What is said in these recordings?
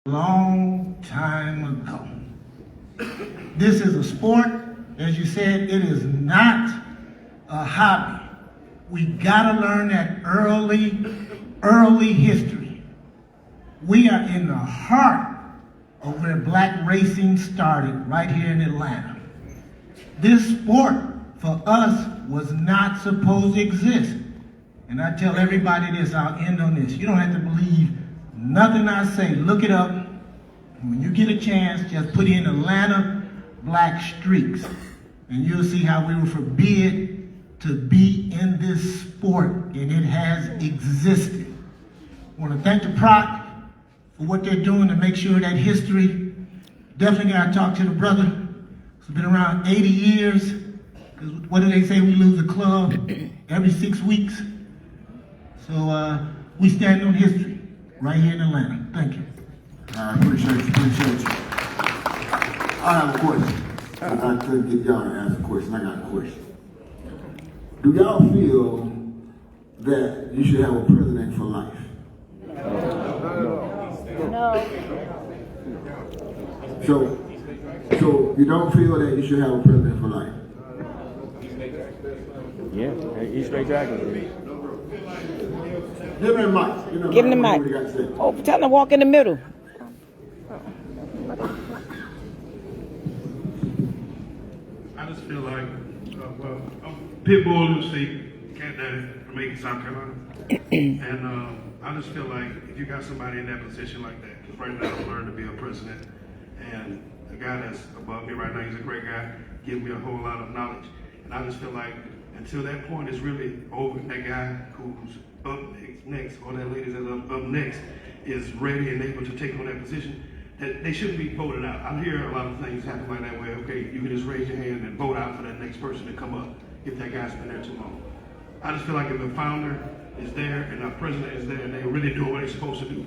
Long time ago. This is a sport. As you said, it is not a hobby. We gotta learn that early history. We are in the heart of where black racing started, right here in Atlanta. This sport, for us, was not supposed to exist. And I tell everybody this, I'll end on this. You don't have to believe nothing I say. Look it up. When you get a chance, just put in Atlanta black streaks, and you'll see how we were forbid to be in this sport, and it has existed. I want to thank the PROC for what they're doing to make sure that history. Definitely got to talk to the brother. It's been around 80 years. Because what do they say? We lose a club every 6 weeks. So we stand on history right here in Atlanta. Thank you. I appreciate you. I have a question. I couldn't get y'all to ask a question. I got a question. Do y'all feel that you should have a president for life? No. So you don't feel that you should have a president for life? Yeah, he's straight talking. Give him the mic. Give him the mic. Oh, tell him to walk in the middle. I just feel like, I'm Pitbull Lucy, Cat Daddy from Macon, South Carolina. And I just feel like if you got somebody in that position like that, because right now I'm learning to be a president, and the guy that's above me right now, he's a great guy, gives me a whole lot of knowledge. And I just feel like until that point is really over, that guy who's up next, or that lady that's up next, is ready and able to take on that position, that they shouldn't be voted out. I hear a lot of things happen like that where, okay, you can just raise your hand and vote out for that next person to come up if that guy's been there too long. I just feel like if the founder is there and our president is there and they're really doing what they're supposed to do,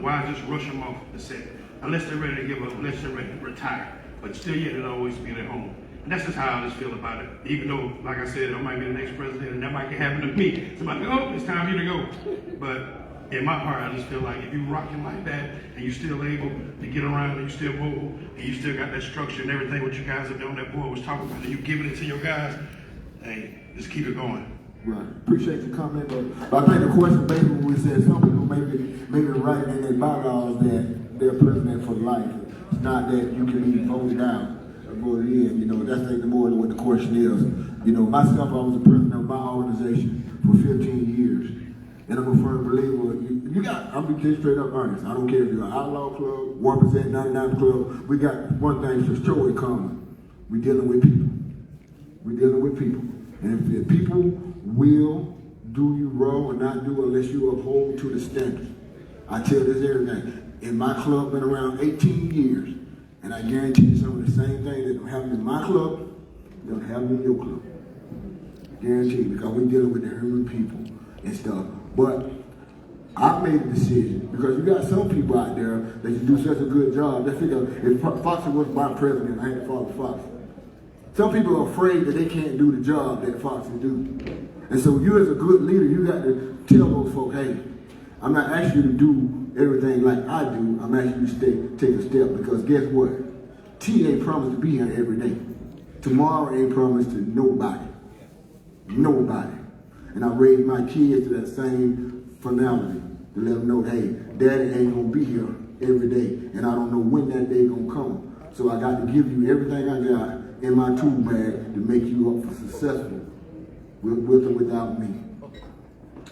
why just rush them off the set? Unless they're ready to give up, unless they're ready to retire. But still yet it'll always be their home. And that's just how I just feel about it. Even though, like I said, I might be the next president and that might happen to me. Somebody go, oh, it's time for you to go. But in my heart, I just feel like if you're rocking like that and you're still able to get around and you still mobile and you still got that structure and everything what you guys are doing, that boy was talking about, and you giving it to your guys, hey, just keep it going. Right. Appreciate your comment, but I think the question basically when we said some people maybe write in their bylaws that they're president for life. It's not that you can be voted out or voted in. You know, that's like more than what the question is. You know, myself, I was the president of my organization for 15 years. And I'm a firm believer, I'm being straight up honest. I don't care if you're an outlaw club, 1%, 99 club. We got one thing for sure in common. We're dealing with people. We're dealing with people. And if people will do you wrong or not do unless you uphold to the standards. I tell this every day. In my club, been around 18 years, and I guarantee you some of the same things that don't happen in my club, don't happen in your club. Guarantee, because we're dealing with the human people and stuff. But I made a decision because you got some people out there that you do such a good job. They figure if Fox was my president, I had to follow Fox. Some people are afraid that they can't do the job that Fox can do. And so you as a good leader, you got to tell those folks, hey, I'm not asking you to do everything like I do. I'm asking you to take a step because guess what? T ain't promised to be here every day. Tomorrow ain't promised to nobody. Nobody. And I raised my kids to that same finality to let them know, hey, daddy ain't gonna be here every day, and I don't know when that day gonna come. So I got to give you everything I got in my tool bag to make you up for successful with or without me.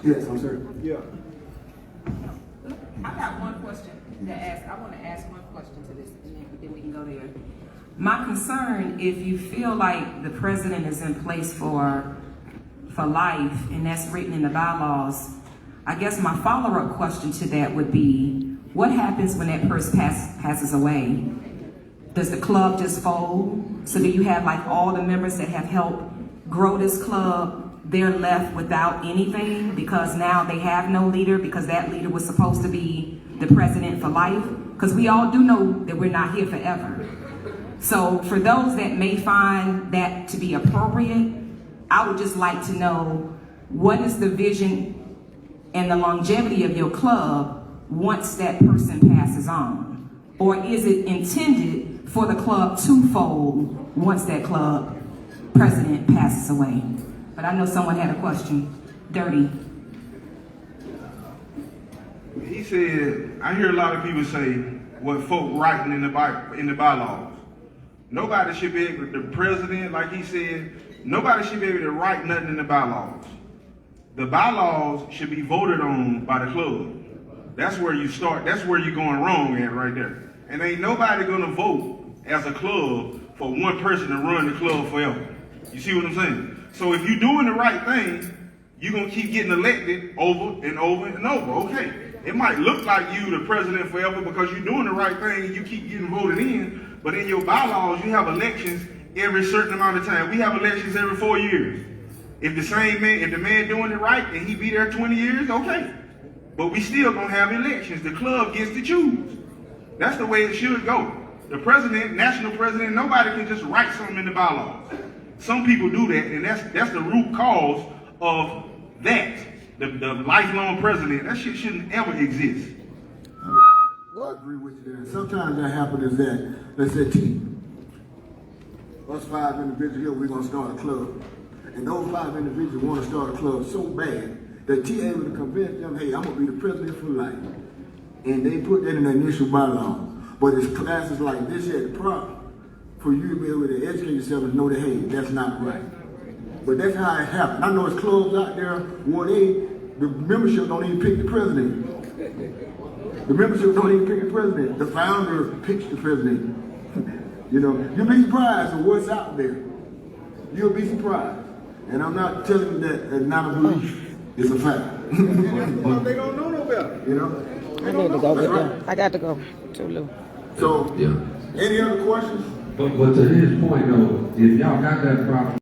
Yes, I'm sorry. Yeah. I got one question to ask. I want to ask one question to this, and then we can go there. My concern, if you feel like the president is in place for life, and that's written in the bylaws, I guess my follow-up question to that would be, what happens when that person passes away? Does the club just fold? So do you have like all the members that have helped grow this club, they're left without anything because now they have no leader because that leader was supposed to be the president for life? Because we all do know that we're not here forever. So for those that may find that to be appropriate, I would just like to know, what is the vision and the longevity of your club once that person passes on? Or is it intended for the club to fold once that club president passes away? But I know someone had a question. Dirty. He said, I hear a lot of people say what folk writing in the bylaws. Nobody should be able, the president, like he said, nobody should be able to write nothing in the bylaws. The bylaws should be voted on by the club. That's where you start, that's where you're going wrong at right there. And ain't nobody gonna vote as a club for one person to run the club forever. You see what I'm saying? So if you're doing the right thing, you're gonna keep getting elected over and over and over. Okay, it might look like you the president forever because you're doing the right thing and you keep getting voted in, but in your bylaws, you have elections every certain amount of time. We have elections every 4 years. If the same man, if the man doing it right and he be there 20 years, okay. But we still gonna have elections. The club gets to choose. That's the way it should go. The president, national president, nobody can just write something in the bylaws. Some people do that, and that's the root cause of that. The lifelong president, that shit shouldn't ever exist. I agree with you there. Sometimes that happens is that, let's say, us 5 individuals here, we're gonna start a club. And those 5 individuals want to start a club so bad that T able to convince them, hey, I'm gonna be the president for life. And they put that in the initial bylaw. But it's classes like this here at the PROC for you to be able to educate yourself and know that, hey, that's not right. But that's how it happens. I know it's clubs out there where the membership don't even pick the president. The membership don't even pick the president. The founder picks the president. You know, you'll be surprised at what's out there. You'll be surprised. And I'm not telling you that it's not a belief. It's a fact. Well, they don't know no better, you know? I need to go with them. I got to go too, Lou. So, any other questions? But to his point though, if y'all got that problem.